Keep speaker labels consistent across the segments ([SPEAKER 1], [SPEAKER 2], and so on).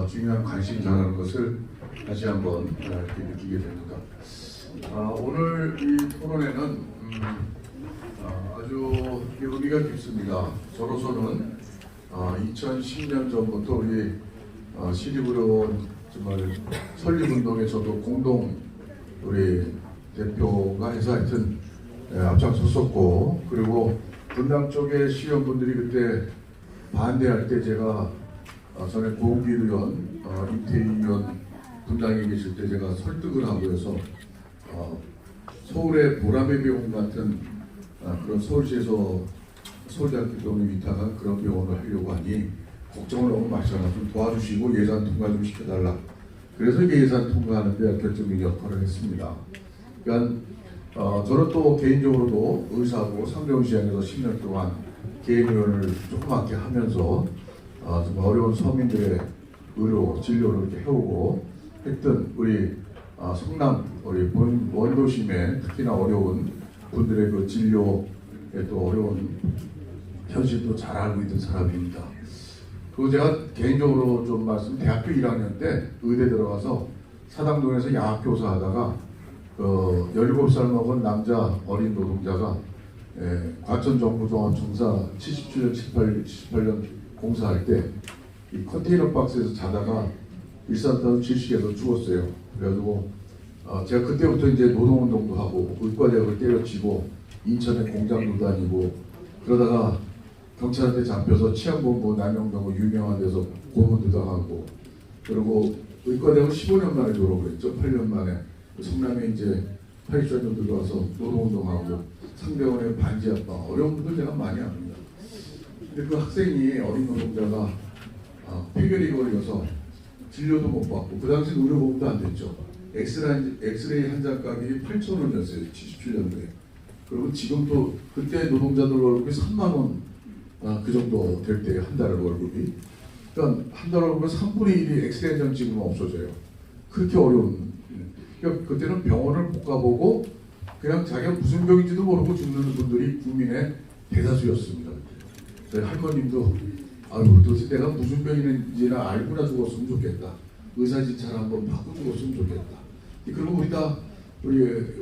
[SPEAKER 1] 중요한 관심사라는 것을 다시 한번 이렇게 느끼게 됩니다. 오늘 이 토론회는 아주 의미가 깊습니다. 저로서는 2010년 전부터 우리 시립의료원 정말 설립운동에 저도 공동 우리 대표가 해서 하여튼 앞장섰었고, 그리고 분당 쪽의 시의원분들이 그때 반대할 때 제가 전에 고은길 의원, 임태희 의원 분당에 계실 때 제가 설득을 하고 해서 서울의 보라매 병원 같은 그런 서울시에서 서울대학교 병원이 위탁한 그런 병원을 하려고 하니 걱정을 너무 마시잖아. 좀 도와주시고 예산 통과 좀 시켜달라. 그래서 이게 예산 통과하는 데 결정적인 역할을 했습니다. 그러니까 저는 또 개인적으로도 의사고 상병시장에서 10년 동안 개인의원을 조그맣게 하면서 좀 어려운 서민들의 의료, 진료를 이렇게 해오고 했던 우리 성남 우리 원도심에 특히나 어려운 분들의 그 진료에 또 어려운 현실도 잘 알고 있는 사람입니다. 그리고 제가 개인적으로 좀 대학교 1학년 때 의대 들어가서 사당동에서 야학교사 하다가 17살 먹은 남자 어린 노동자가 과천정부종합청사 77년, 78년 공사할 때 이 컨테이너 박스에서 자다가 일산타운 질식에서 죽었어요. 그래가지고 제가 그때부터 이제 노동운동도 하고 의과대학을 때려치고 인천에 공장도 다니고 그러다가 경찰한테 잡혀서 치안본부 남영동고 유명한 데서 고문도 당하고, 그리고 의과대학을 15년 만에 졸업을 했죠. 8년 만에 성남에 이제 84년 들어와서 노동운동하고 상대원의 반지하방 어려운 분들 제가 많이 압니다. 근데 그 학생이 어린 노동자가 폐결이 걸려서 진료도 못 받고, 그 당시 의료보험도 안 됐죠. 엑스레이 한 장 가격이 8,000원이었어요. 77년도에. 그리고 지금 또 그때 노동자들 월급이 3만 원 그 정도 될 때 한 달 월급이. 그러니까 한 달 월급은 3분의 1이 엑스레이 한 장 찍으면 없어져요. 그렇게 어려운. 그러니까 그때는 병원을 못 가보고 그냥 자기가 무슨 병인지도 모르고 죽는 분들이 국민의 대다수였습니다. 저희 할머님도 도대체 내가 무슨 병인지나 알고나 죽었으면 좋겠다. 의사진찰 한번 받고 죽었으면 좋겠다. 그리고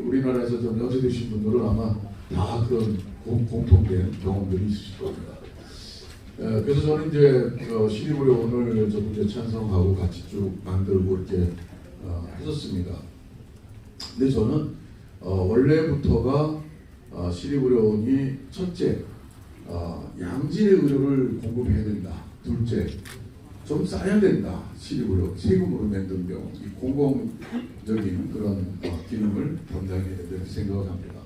[SPEAKER 1] 우리나라에서 좀 연세되신 분들은 아마 다 그런 공통된 경험들이 있으실 겁니다. 그래서 저는 이제 시립의료원을 저도 이제 찬성하고 같이 쭉 만들고 이렇게 했었습니다. 근데 저는 원래부터가 시립의료원이 첫째 양질의 의료를 공급해야 된다. 둘째, 좀 싸야 된다. 시립의료 세금으로 만든 병원, 이 공공적인 그런 기능을 담당해야 된다 이렇게 생각을 합니다.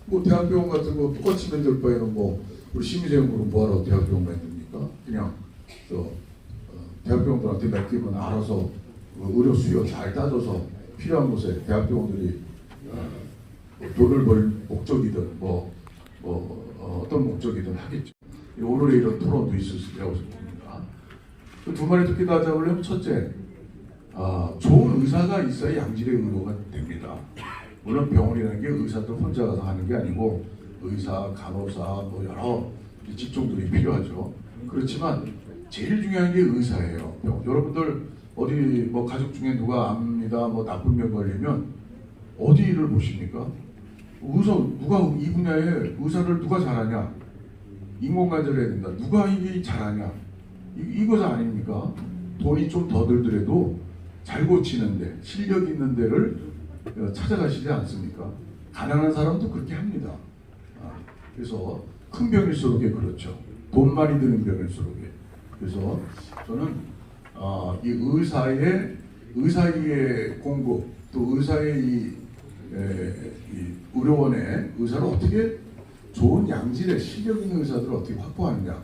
[SPEAKER 1] 뭐 대학병원 같은 거 똑같이 만들 바에는 뭐 우리 심의재원으로 뭐하러 대학병원 만듭니까? 그냥 대학병원들한테 맡기면 알아서 의료 수요 잘 따져서 필요한 곳에 대학병원들이 돈을 벌 목적이든 어떤 목적이든 하겠죠. 오늘의 이런 토론도 있을 수 있다고 생각합니다. 두 마리 토끼 다 잡으려면 첫째, 좋은 의사가 있어야 양질의 의료가 됩니다. 물론 병원이라는 게 의사들 혼자 가서 하는 게 아니고 의사, 간호사, 여러 직종들이 필요하죠. 그렇지만 제일 중요한 게 의사예요. 여러분들 어디 가족 중에 누가 압니다, 나쁜 병 걸리면 어디를 보십니까? 누가 이 분야에 의사를 누가 잘하냐? 인공관절을 해야 된다. 누가 이게 잘하냐? 이거 아닙니까? 돈이 좀 더 들더라도 잘 고치는데 실력 있는 데를 찾아가시지 않습니까? 가난한 사람도 그렇게 합니다. 그래서 큰 병일수록 그렇죠. 돈 많이 드는 병일수록. 그래서 저는 이 의사의 공급, 또 의사의 이 의료원의 의사를 어떻게 좋은 양질의 실력 있는 의사들을 어떻게 확보하느냐,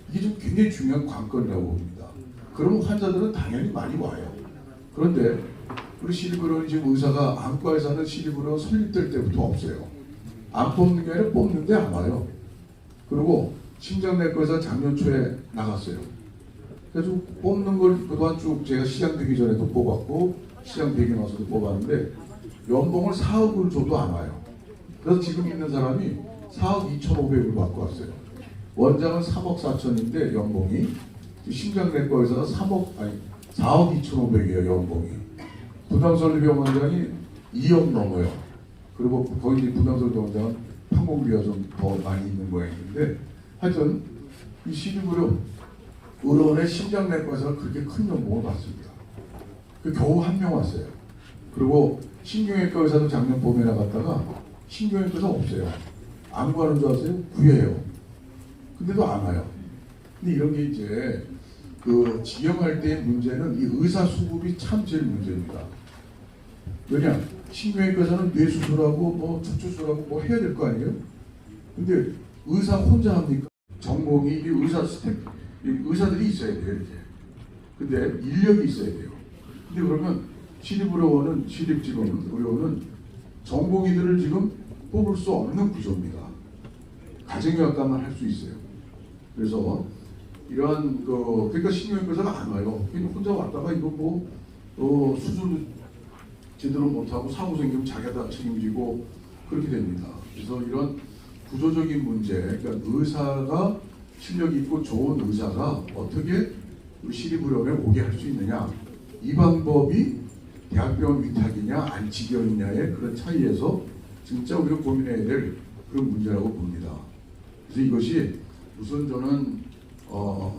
[SPEAKER 1] 이게 좀 굉장히 중요한 관건이라고 봅니다. 그러면 환자들은 당연히 많이 와요. 그런데 우리 시립의료원 지금 의사가 안과에서는 시립의료원 설립될 때부터 없어요. 안 뽑는 게 아니라 뽑는데 안 와요. 그리고 심장내과에서 작년 초에 나갔어요. 그래서 뽑는 걸 그동안 쭉 제가 시장 되기 전에도 뽑았고 시장 되기 나서도 뽑았는데 연봉을 4억을 줘도 안 와요. 그래서 지금 있는 사람이 4억 2,500을 받고 왔어요. 원장은 3억 4천인데 연봉이 심장내과 의사가 4억 2,500이에요, 연봉이. 부당설비병원장이 2억 넘어요. 그리고 거기 이제 부당설비병원장은 판공비가 좀 더 많이 있는 모양인데, 하여튼 이 시립의료 의료원의 심장내과에서 그렇게 큰 연봉을 받습니다. 그 겨우 한 명 왔어요. 그리고 신경외과 의사도 작년 봄에 나갔다가 신경외과 의사 없어요. 안 구하는 줄 아세요? 구해요. 근데도 안 와요. 근데 이런 게 이제 그 지정할 때의 문제는 이 의사 수급이 참 제일 문제입니다. 왜냐? 신경외과에서는 뇌 수술하고 뭐 척추 수술하고 뭐 해야 될 거 아니에요? 근데 의사 혼자 합니까? 전공이 이 의사 스텝, 의사들이 있어야 돼요, 이렇게. 근데 인력이 있어야 돼요. 근데 그러면 시립의료원은 시립지검의료원은 전공의들을 지금 뽑을 수 없는 구조입니다. 가정의학과만 할 수 있어요. 그래서 이러한 그러니까 신경외과에서가 안 와요. 그냥 혼자 왔다가 이거 수술 제대로 못하고 사고 생기면 자기가 다 책임지고 그렇게 됩니다. 그래서 이런 구조적인 문제, 그러니까 의사가 실력 있고 좋은 의사가 어떻게 우리 시립의료원에 오게 할 수 있느냐, 이 방법이 대학병원 위탁이냐 안치기형이냐의 그런 차이에서 진짜 우리가 고민해야 될 그런 문제라고 봅니다. 그래서 이것이 우선 저는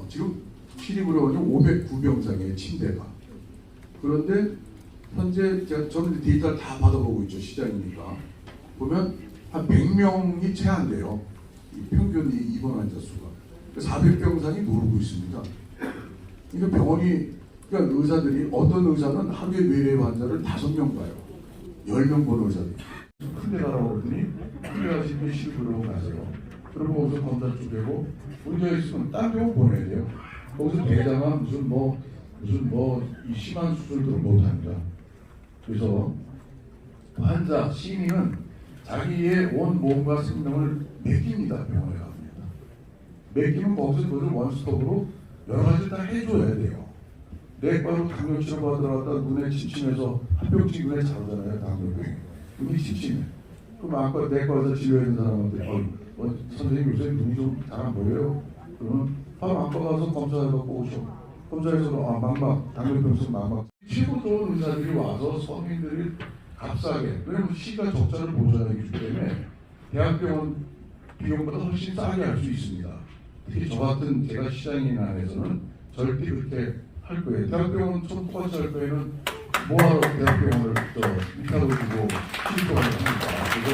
[SPEAKER 1] 지금 시립의료원이 509병상이에요, 침대가. 그런데 현재 저는 데이터를 다 받아보고 있죠, 시장이니까. 보면 한 100명이 채 안 돼요. 평균 입원 환자 수가. 400병상이 누르고 있습니다. 그러니까 그러니까 의사들이, 어떤 의사는 하루에 외래 환자를 5명 봐요. 10명 보는 의사들이. 큰데 가라고 그랬더니, 큰데 가시면 시립의료원 가세요. 그러면 거기서 검사 쪼개고, 문제 있으면 딴 병원 보내야 돼요. 거기서 대장암 무슨 이 심한 수술들을 못합니다. 그래서 환자, 시민은 자기의 온 몸과 생명을 맡깁니다. 병원에 갑니다. 맡기면 거기서 그걸 원스톱으로 여러 가지 다 해줘야 돼요. 내과로 당뇨 치료 받으러 갔다 눈에 침침해서 한 병씩 눈에 자르잖아요. 당뇨병이. 눈이 침침해. 그럼 아까 내과에서 진료했는 사람한테 선생님 요새 눈이 좀 잘 안 보여요? 그러면 바로 아까 가서 검사해갖고 오셔. 검사에서 망막, 당뇨병성 망막. 최고 좋은 의사들이 와서 서민들이 값싸게, 왜냐면 시가 적자를 보전하기 때문에 대학병원 비용보다 훨씬 싸게 할 수 있습니다. 특히 저 같은 제가 시장인 안에서는 절대 그렇게 할 거예요. 대학병원 처음 똑같이 할 거에는 뭐하러 대학병원을 위탁을 주고 시립병원을 합니까? 그래서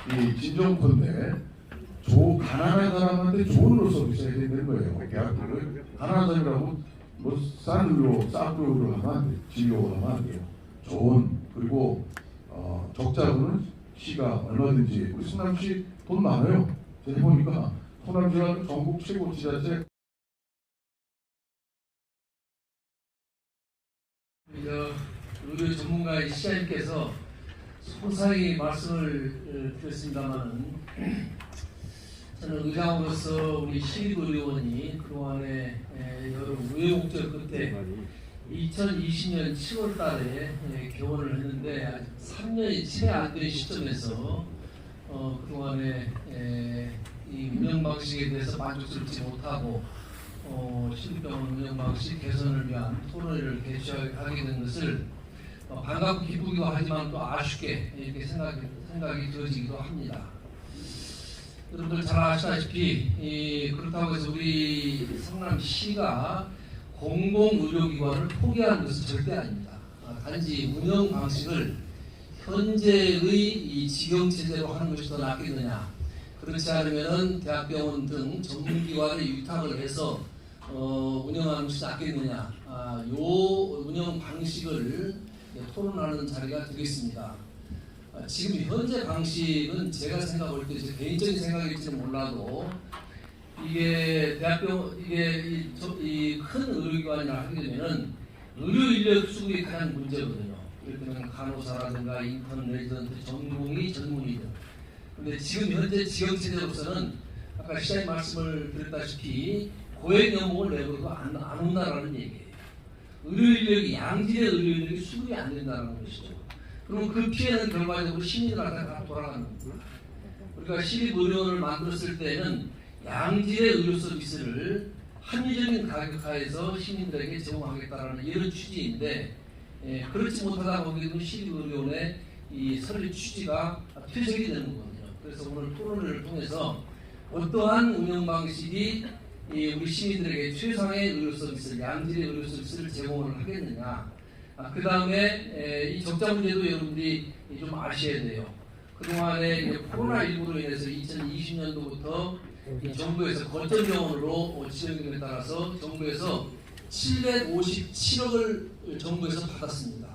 [SPEAKER 1] 저는 이 진정컨대 가난한 사람한테 좋은 의료 서비스 해야 되는 거예요. 대학교를 가난한 사람이라고 싼 의료를 하면 안 돼요. 진료를 하면 안 돼요. 좋은, 그리고 적자로는 시가 얼마든지, 우리 성남시 돈 많아요. 제가 해보니까 성남시가 전국 최고 지자체.
[SPEAKER 2] 의료 전문가의 시장님께서 소상히 말씀을 드렸습니다만은, 저는 의장으로서 우리 시립의료원이 그동안에 여러 우여곡절 끝에 2020년 7월 달에 개원을 했는데 아직 3년이 채 안 된 시점에서 그동안에 이 운영 방식에 대해서 만족스럽지 못하고 시립병원 운영 방식 개선을 위한 토론회를 개최하게 된 것을 반갑고 기쁘기도 하지만 또 아쉽게 이렇게 생각이 되어지기도 합니다. 여러분들 잘 아시다시피 그렇다고 해서 우리 성남시가 공공의료기관을 포기하는 것은 절대 아닙니다. 단지 운영 방식을 현재의 이 직영체제로 하는 것이 더 낫겠느냐, 그렇지 않으면 대학병원 등 전문기관에 위탁을 해서 운영하는 것이 낫겠느냐, 요 운영 방식을 토론하는 자리가 되겠습니다. 지금 현재 방식은 제가 생각할 때 제 개인적인 생각일지는 몰라도 이게 이 큰 의료기관이라 하게 되면은 의료 인력 수급이 가장 문제거든요. 예를 들면 간호사라든가 인턴 레지던트, 전문의들. 그런데 지금 현재 지역체제로서는 아까 시장님 말씀을 드렸다시피 고액 연봉을 내고도 안 온다라는 얘기예요. 의료 인력이 양질의 의료 인력이 수급이 안 된다는 것이죠. 그럼 그 피해는 결과적으로 시민들한테 다 돌아가는 겁니다. 우리가 시립의료원을 만들었을 때는 양질의 의료 서비스를 합리적인 가격 하에서 시민들에게 제공하겠다라는 이런 취지인데 그렇지 못하다 보면 시립의료원의 이 설립 취지가 퇴색이 되는 거거든요. 그래서 오늘 토론을 통해서 어떠한 운영 방식이 우리 시민들에게 최상의 의료 서비스를 양질의 의료 서비스를 제공을 하겠느냐. 그 다음에 이 적자 문제도 여러분들이 좀 아셔야 돼요. 그동안에 코로나19로 인해서 2020년도부터 이 정부에서 거점 병원으로 지정 기금에 따라서 정부에서 757억을 정부에서 받았습니다.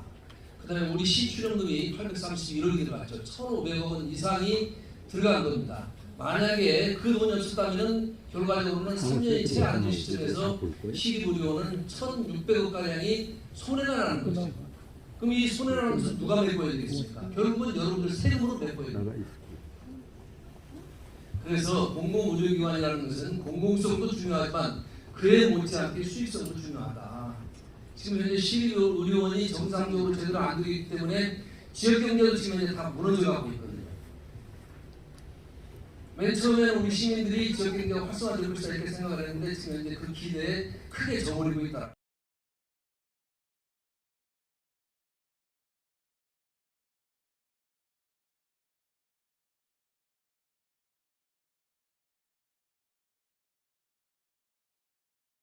[SPEAKER 2] 그 다음에 우리 시출연금이 831억이 들어갔죠. 1,500억 원 이상이 들어간 겁니다. 만약에 그 돈이 없었다면 결과적으로는 3년이 채 안 된 시점에서 시립의료원은 1,600억가량이 손해가 나는 거죠. 그럼 이 손해라는 것은 누가 메꿔야 되겠습니까? 결국은 여러분들 세금으로 메꿔야 됩니다. 그래서 공공의료기관이라는 것은 공공성도 중요하지만 그에 못지않게 수익성도 중요하다. 지금 현재 시립의료원이 정상적으로 제대로 안 되기 때문에 지역경제도 지금 현재 다 무너져가고 있거든요. 맨 처음에는 우리 시민들이 지역경제가 활성화될 것이다 이렇게 생각을 했는데 지금 현재 그 기대에 크게 저버리고 있다.